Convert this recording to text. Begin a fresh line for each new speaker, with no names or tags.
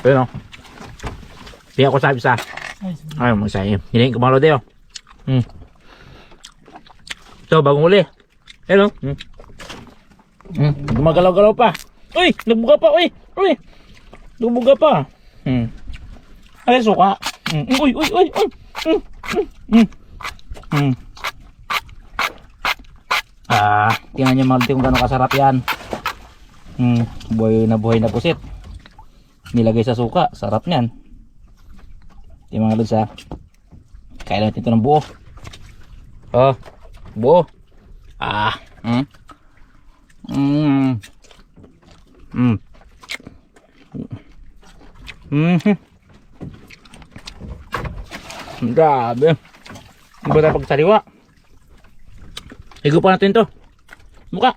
Ayun o. Piyak ko sabi sa. Ay, masaya. Hinayin ko mga lodi o. So, bagong uli. Ayun o. Gumagalaw-galaw pa. Uy! Nagbuga pa, uy! Uy! Nagbuga pa. Ay, suka. Uy! Uy! Uy! Uy! Tingnan nyo mga lodi kung gano'ng kasarap yan. Buhay na pusit. Nilagay sa suka. Sarap niyan. Yung mga lodi sa kailan natin ito ng buo. Buo. Grabe. Ang ba na pagsariwa? Higupan natin to. Mukha.